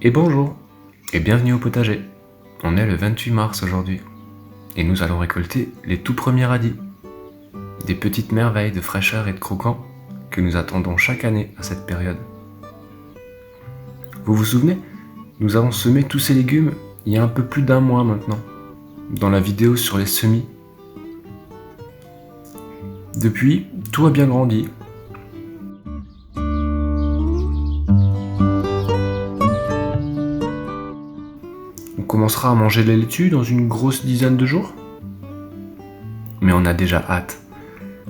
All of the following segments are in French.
Et bonjour, et bienvenue au potager. On est le 28 mars aujourd'hui, et nous allons récolter les tout premiers radis. Des petites merveilles de fraîcheur et de croquant que nous attendons chaque année à cette période. Vous vous souvenez, nous avons semé tous ces légumes il y a un peu plus d'un mois maintenant, dans la vidéo sur les semis. Depuis, tout a bien grandi. On commencera à manger les laitues dans une grosse dizaine de jours. Mais on a déjà hâte.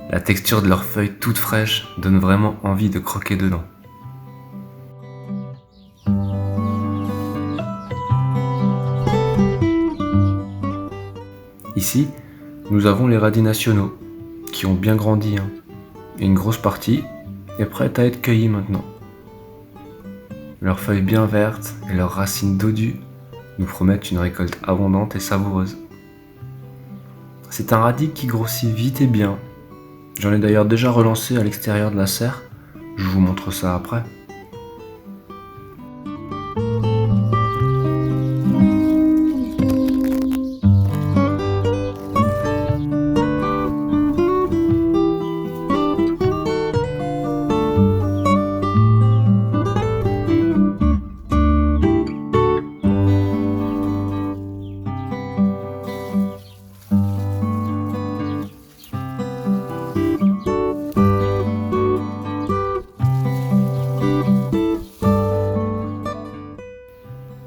La texture de leurs feuilles toutes fraîches donne vraiment envie de croquer dedans. Ici, nous avons les radis nationaux, qui ont bien grandi, et une grosse partie est prête à être cueillie maintenant. Leurs feuilles bien vertes et leurs racines dodues nous promettent une récolte abondante et savoureuse. C'est un radis qui grossit vite et bien. J'en ai d'ailleurs déjà relancé à l'extérieur de la serre, je vous montre ça après.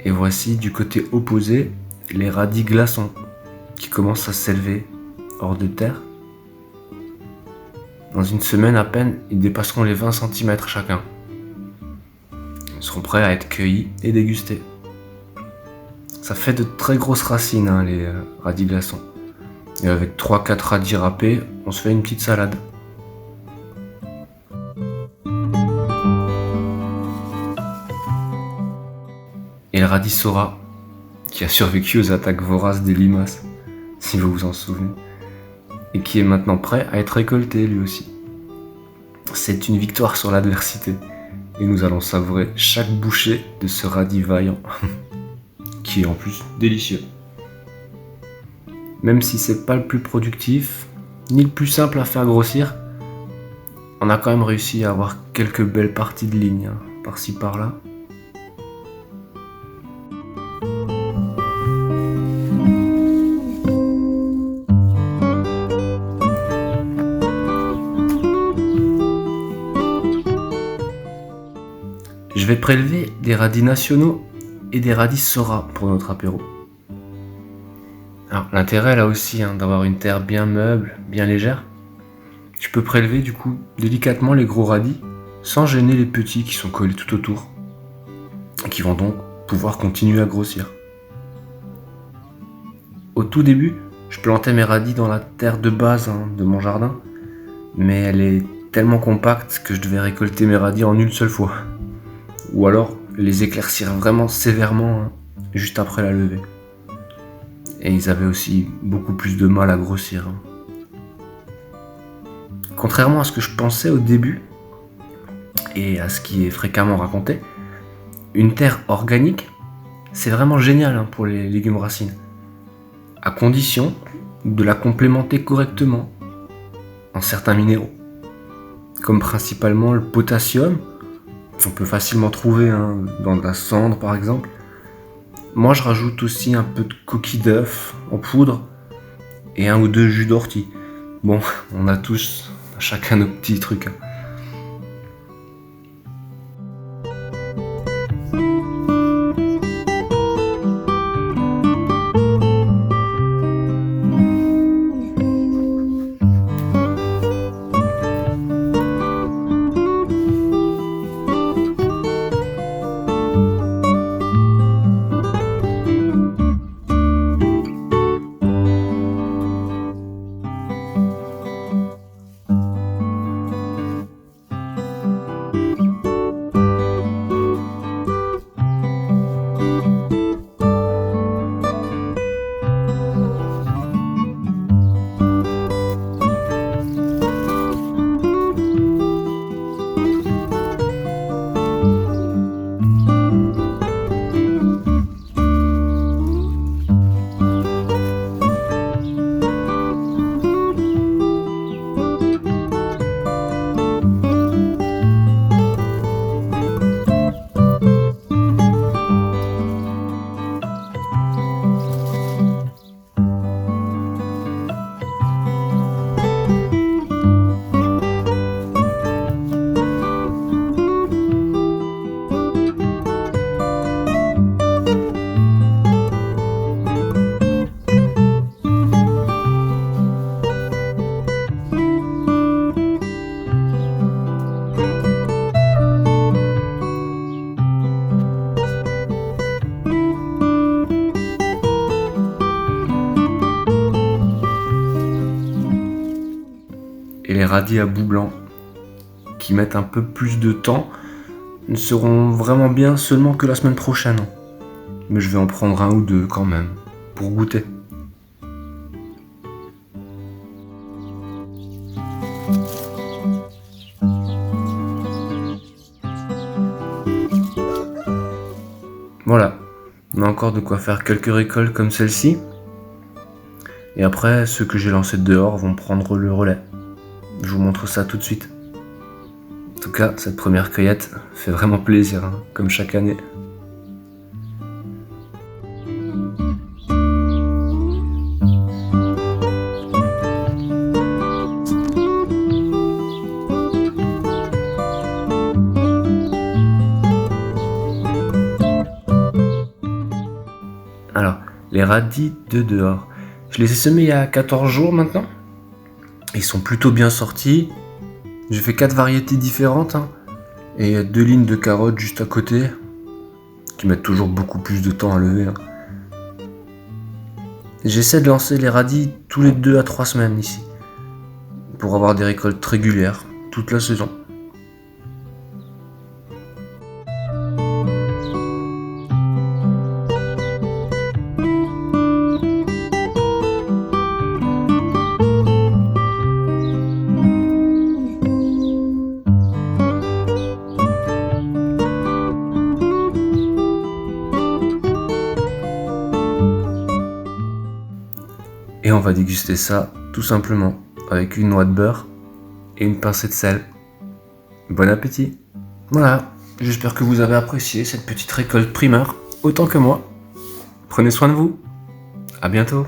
Et voici du côté opposé les radis glaçons qui commencent à s'élever hors de terre. Dans une semaine à peine, ils dépasseront les 20 cm chacun. Ils seront prêts à être cueillis et dégustés. Ça fait de très grosses racines, les radis glaçons. Et avec 3-4 radis râpés, on se fait une petite salade. Et le radis Sora, qui a survécu aux attaques voraces des limaces, si vous vous en souvenez, et qui est maintenant prêt à être récolté lui aussi. C'est une victoire sur l'adversité, et nous allons savourer chaque bouchée de ce radis vaillant, qui est en plus délicieux. Même si c'est pas le plus productif, ni le plus simple à faire grossir, on a quand même réussi à avoir quelques belles parties de ligne, par-ci par-là. Je vais prélever des radis nationaux et des radis Sora pour notre apéro. Alors l'intérêt là aussi d'avoir une terre bien meuble, bien légère, tu peux prélever du coup délicatement les gros radis sans gêner les petits qui sont collés tout autour et qui vont donc pouvoir continuer à grossir. Au tout début, je plantais mes radis dans la terre de base de mon jardin, mais elle est tellement compacte que je devais récolter mes radis en une seule fois. Ou alors les éclaircir vraiment sévèrement juste après la levée. Et ils avaient aussi beaucoup plus de mal à grossir. Contrairement à ce que je pensais au début, et à ce qui est fréquemment raconté, une terre organique, c'est vraiment génial pour les légumes racines, à condition de la complémenter correctement en certains minéraux, comme principalement le potassium. On peut facilement trouver dans de la cendre par exemple. Moi je rajoute aussi un peu de coquille d'œuf en poudre et 1 ou 2 jus d'ortie. Bon, on a tous chacun nos petits trucs. radis à bout blanc, qui mettent un peu plus de temps, ne seront vraiment bien seulement que la semaine prochaine. Mais je vais en prendre un ou deux quand même, pour goûter. Voilà, on a encore de quoi faire quelques récoltes comme celle-ci. Et après, ceux que j'ai lancés dehors vont prendre le relais. Je vous montre ça tout de suite. En tout cas, cette première cueillette fait vraiment plaisir, comme chaque année. Alors, les radis de dehors. Je les ai semés il y a 14 jours maintenant. Ils sont plutôt bien sortis. J'ai fait 4 variétés différentes. Et il y a 2 lignes de carottes juste à côté. Qui mettent toujours beaucoup plus de temps à lever. J'essaie de lancer les radis tous les 2 à 3 semaines ici. Pour avoir des récoltes régulières toute la saison. Et on va déguster ça tout simplement avec une noix de beurre et une pincée de sel. Bon appétit! Voilà, j'espère que vous avez apprécié cette petite récolte primeur autant que moi. Prenez soin de vous. À bientôt.